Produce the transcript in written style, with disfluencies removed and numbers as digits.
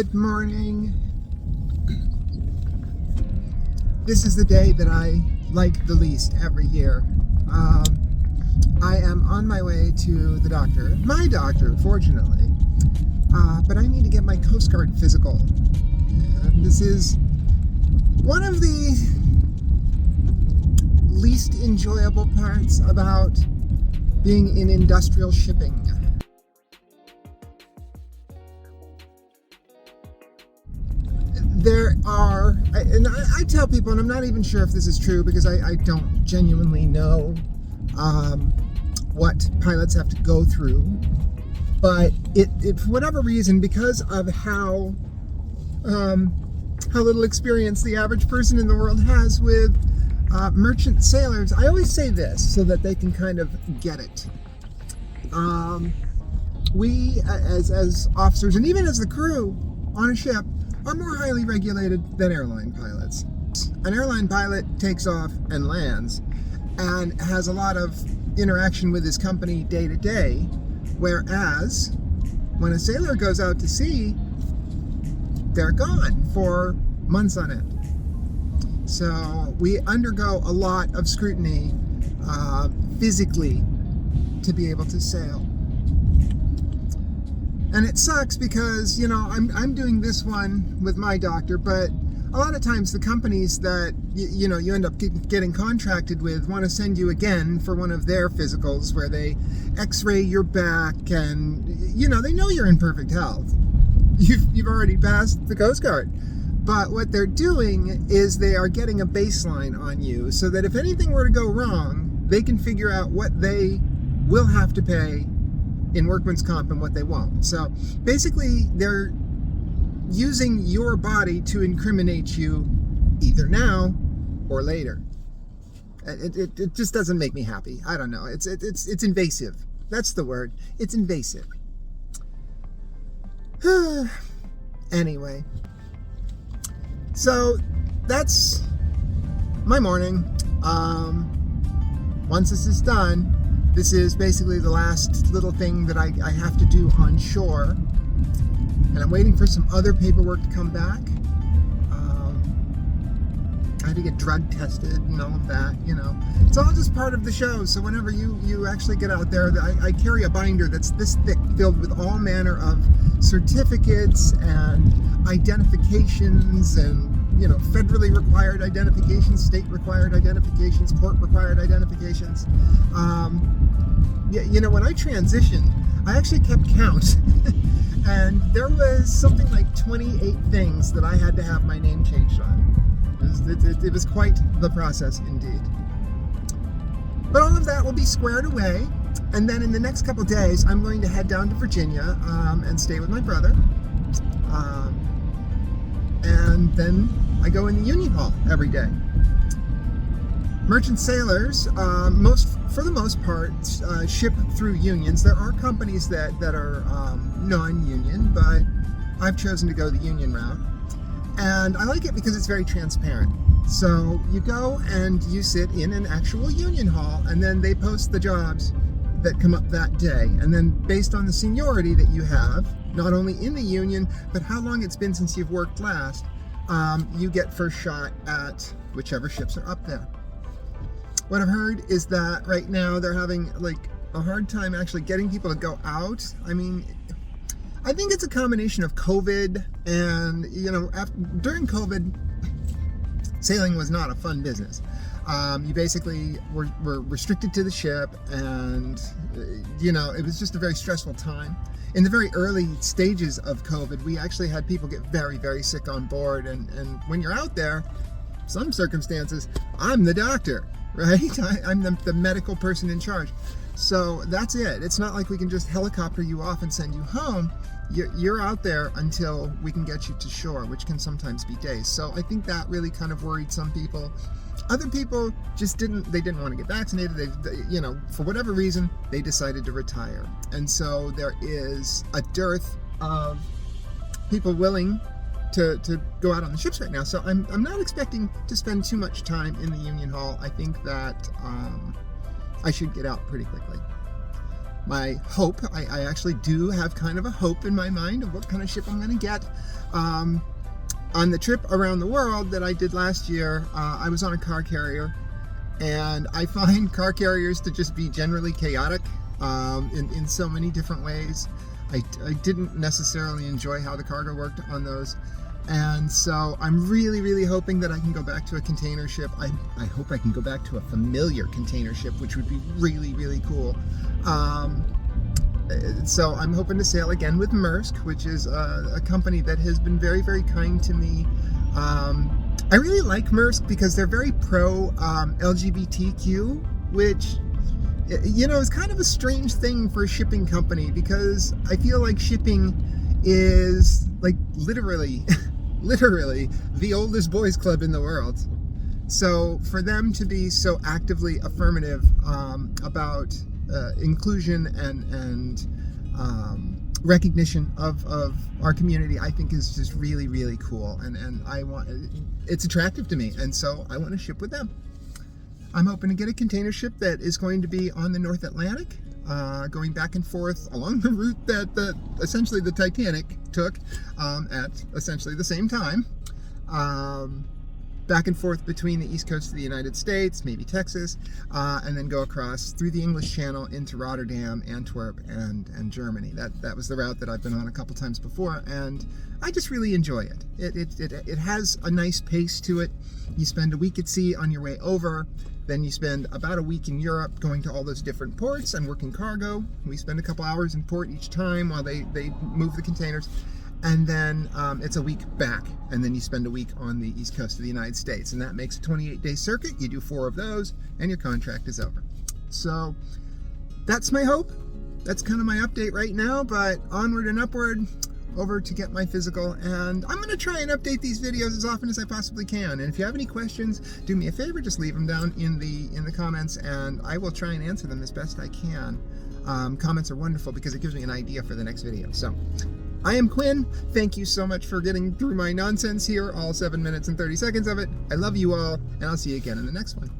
Good morning. This is the day that I like the least every year. I am on my way to the doctor, my doctor, fortunately, but I need to get my Coast Guard physical. And this is one of the least enjoyable parts about being in industrial shipping. There are, and I tell people, and I'm not even sure if this is true because I don't genuinely know what pilots have to go through, but it for whatever reason, because of how little experience the average person in the world has with merchant sailors, I always say this so that they can kind of get it. We, as officers, and even as the crew on a ship, are more highly regulated than airline pilots. An airline pilot takes off and lands and has a lot of interaction with his company day to day, whereas when a sailor goes out to sea, they're gone for months on end. So we undergo a lot of scrutiny physically to be able to sail. And it sucks because, you know, I'm doing this one with my doctor, but a lot of times the companies that, you end up getting contracted with want to send you again for one of their physicals where they x-ray your back and, they know you're in perfect health. You've already passed the Coast Guard. But what they're doing is they are getting a baseline on you so that if anything were to go wrong, they can figure out what they will have to pay in workman's comp and what they won't. So basically they're using your body to incriminate you either now or later. It just doesn't make me happy. I don't know. It's invasive. That's the word. It's invasive. Anyway, so that's my morning. Once this is done, this is basically the last little thing that I have to do on shore. And I'm waiting for some other paperwork to come back. I had to get drug tested and all of that, It's all just part of the show. So whenever you actually get out there, I carry a binder that's this thick, filled with all manner of certificates and identifications and federally required identifications, state required identifications, court required identifications. When I transitioned, I actually kept count. And there was something like 28 things that I had to have my name changed on. It was quite the process indeed. But all of that will be squared away. And then in the next couple days, I'm going to head down to Virginia and stay with my brother. And then I go in the union hall every day. Merchant sailors, for the most part, ship through unions. There are companies that are non-union, but I've chosen to go the union route. And I like it because it's very transparent. So you go and you sit in an actual union hall, and then they post the jobs that come up that day. And then based on the seniority that you have, not only in the union, but how long it's been since you've worked last, you get first shot at whichever ships are up there. What I've heard is that right now they're having a hard time actually getting people to go out. I mean, I think it's a combination of COVID and, during COVID, sailing was not a fun business. You basically were restricted to the ship, and, it was just a very stressful time. In the very early stages of COVID, we actually had people get very, very sick on board. And when you're out there, some circumstances, I'm the doctor, right? I'm the medical person in charge. So that's it. It's not like we can just helicopter you off and send you home. You're out there until we can get you to shore, which can sometimes be days. So I think that really kind of worried some people. Other people just didn't want to get vaccinated. They for whatever reason, they decided to retire. And so there is a dearth of people willing to go out on the ships right now. So I'm not expecting to spend too much time in the union hall. I think that I should get out pretty quickly. my hope. I actually do have kind of a hope in my mind of what kind of ship I'm going to get. On the trip around the world that I did last year, I was on a car carrier, and I find car carriers to just be generally chaotic in so many different ways. I didn't necessarily enjoy how the cargo worked on those, and so I'm really hoping that I can go back to a container ship. I hope I can go back to a familiar container ship, which would be really cool. So I'm hoping to sail again with Maersk, which is a company that has been very kind to me. I really like Maersk because they're very pro LGBTQ, which, you know, is kind of a strange thing for a shipping company, because I feel like shipping is like literally the oldest boys club in the world. So for them to be so actively affirmative about inclusion and recognition of our community, I think is just really cool, and it's attractive to me, and so I want to ship with them. I'm hoping to get a container ship that is going to be on the North Atlantic, going back and forth along the route that essentially the Titanic took at essentially the same time. Back and forth between the east coast of the United States, maybe Texas, and then go across through the English Channel into Rotterdam, Antwerp, and Germany. That was the route that I've been on a couple times before, and I just really enjoy it. It has a nice pace to it. You spend a week at sea on your way over, then you spend about a week in Europe going to all those different ports and working cargo. We spend a couple hours in port each time while they move the containers. And then it's a week back, and then you spend a week on the east coast of the United States, and that makes a 28-day circuit. You do 4 of those, and your contract is over. So that's my hope. That's kind of my update right now, but onward and upward, over to get my physical, and I'm going to try and update these videos as often as I possibly can. And if you have any questions, do me a favor, just leave them down in the comments, and I will try and answer them as best I can. Comments are wonderful because it gives me an idea for the next video. So I am Quinn. Thank you so much for getting through my nonsense here, all 7 minutes and 30 seconds of it. I love you all, and I'll see you again in the next one.